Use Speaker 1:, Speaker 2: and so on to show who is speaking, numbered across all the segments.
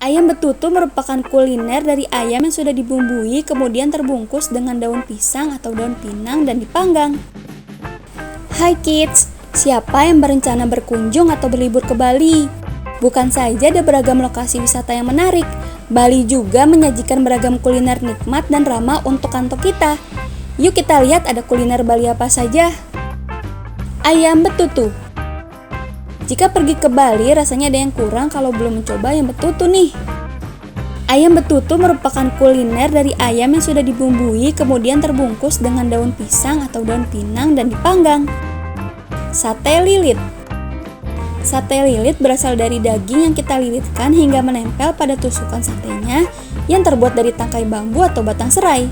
Speaker 1: Ayam betutu merupakan kuliner dari ayam yang sudah dibumbui kemudian terbungkus dengan daun pisang atau daun pinang dan dipanggang. Hai kids, siapa yang berencana berkunjung atau berlibur ke Bali? Bukan saja ada beragam lokasi wisata yang menarik, Bali juga menyajikan beragam kuliner nikmat dan ramah untuk kantong kita. Yuk kita lihat ada kuliner Bali apa saja. Ayam betutu. Jika pergi ke Bali, rasanya ada yang kurang kalau belum mencoba ayam betutu nih. Ayam betutu merupakan kuliner dari ayam yang sudah dibumbui kemudian terbungkus dengan daun pisang atau daun pinang dan dipanggang. Sate lilit. Sate lilit berasal dari daging yang kita lilitkan hingga menempel pada tusukan satenya yang terbuat dari tangkai bambu atau batang serai.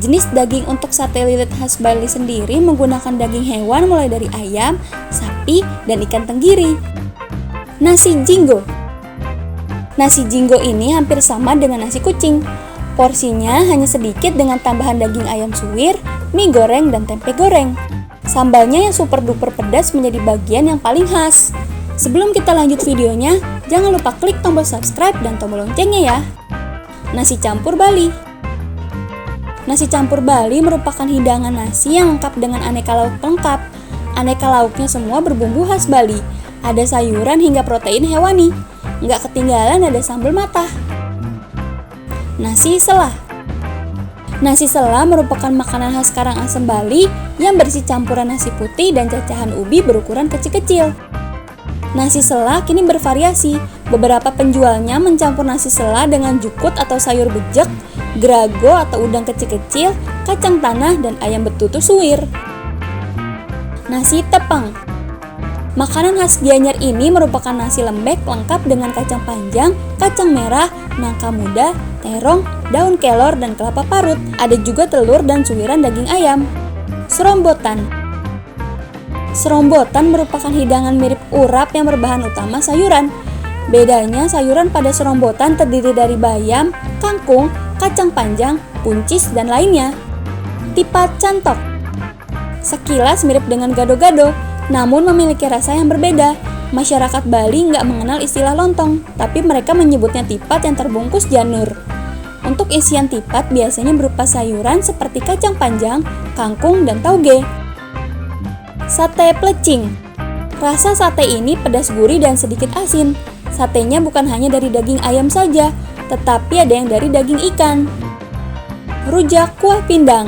Speaker 1: Jenis daging untuk sate lilit khas Bali sendiri menggunakan daging hewan mulai dari ayam, sapi, dan ikan tenggiri. Nasi jinggo. Nasi jinggo ini hampir sama dengan nasi kucing. Porsinya hanya sedikit dengan tambahan daging ayam suwir, mie goreng, dan tempe goreng. Sambalnya yang super duper pedas menjadi bagian yang paling khas. Sebelum kita lanjut videonya, jangan lupa klik tombol subscribe dan tombol loncengnya ya. Nasi campur Bali. Nasi campur Bali merupakan hidangan nasi yang lengkap dengan aneka lauk lengkap. Aneka lauknya semua berbumbu khas Bali. Ada sayuran hingga protein hewani. Nggak ketinggalan ada sambal matah. Nasi selah. Nasi selah merupakan makanan khas Karangasem Bali yang berisi campuran nasi putih dan cacahan ubi berukuran kecil-kecil. Nasi selah kini bervariasi. Beberapa penjualnya mencampur nasi selah dengan jukut atau sayur bejek, gerago atau udang kecil-kecil, kacang tanah, dan ayam betutu suwir. Nasi tepang. Makanan khas Gianyar ini merupakan nasi lembek lengkap dengan kacang panjang, kacang merah, nangka muda, terong, daun kelor, dan kelapa parut. Ada juga telur dan suwiran daging ayam. Serombotan. Serombotan merupakan hidangan mirip urap yang berbahan utama sayuran. Bedanya sayuran pada serombotan terdiri dari bayam, kangkung, kacang panjang, buncis, dan lainnya. Tipat cantok. Sekilas mirip dengan gado-gado, namun memiliki rasa yang berbeda. Masyarakat Bali nggak mengenal istilah lontong, tapi mereka menyebutnya tipat yang terbungkus janur. Untuk isian tipat biasanya berupa sayuran seperti kacang panjang, kangkung, dan tauge. Sate plecing. Rasa sate ini pedas gurih dan sedikit asin. Satenya bukan hanya dari daging ayam saja, tetapi ada yang dari daging ikan. Rujak kuah pindang.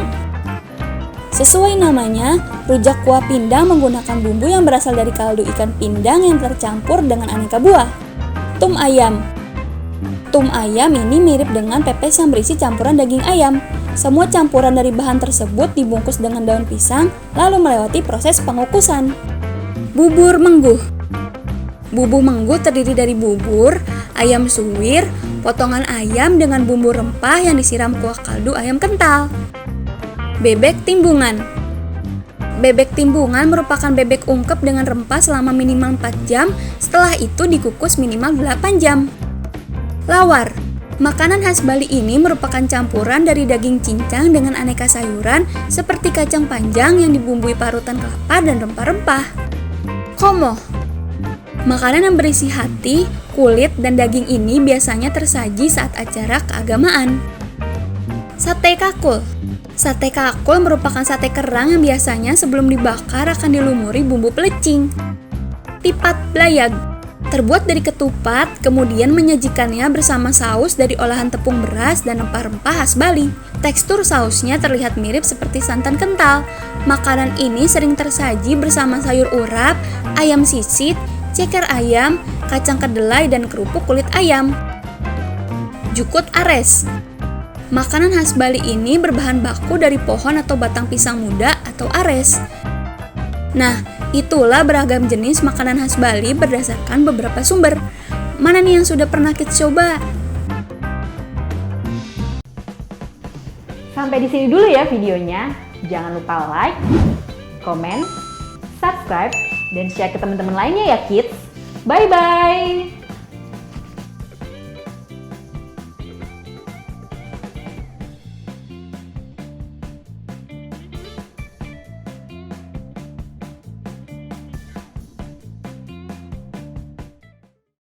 Speaker 1: Sesuai namanya, rujak kuah pindang menggunakan bumbu yang berasal dari kaldu ikan pindang yang tercampur dengan aneka buah. Tum ayam. Tum ayam ini mirip dengan pepes yang berisi campuran daging ayam. Semua campuran dari bahan tersebut dibungkus dengan daun pisang, lalu melewati proses pengukusan. Bubur mengguh. Bubur mengguh terdiri dari bubur, ayam suwir, potongan ayam dengan bumbu rempah yang disiram kuah kaldu ayam kental. Bebek timbungan. Bebek timbungan merupakan bebek ungkep dengan rempah selama minimal 4 jam, setelah itu dikukus minimal 8 jam. Lawar. Makanan khas Bali ini merupakan campuran dari daging cincang dengan aneka sayuran seperti kacang panjang yang dibumbui parutan kelapa dan rempah-rempah. Komo. Makanan yang berisi hati, kulit, dan daging ini biasanya tersaji saat acara keagamaan. Sate kakul. Sate kakul merupakan sate kerang yang biasanya sebelum dibakar akan dilumuri bumbu pelecing. Tipat blayag. Terbuat dari ketupat, kemudian menyajikannya bersama saus dari olahan tepung beras dan rempah-rempah khas Bali. Tekstur sausnya terlihat mirip seperti santan kental. Makanan ini sering tersaji bersama sayur urap, ayam sisit, ceker ayam, kacang kedelai, dan kerupuk kulit ayam. Jukut ares. Makanan khas Bali ini berbahan baku dari pohon atau batang pisang muda atau ares. Nah, itulah beragam jenis makanan khas Bali berdasarkan beberapa sumber. Mana nih yang sudah pernah kita coba?
Speaker 2: Sampai di sini dulu ya videonya. Jangan lupa like, komen, subscribe, dan share ke teman-teman lainnya ya kids. Bye-bye!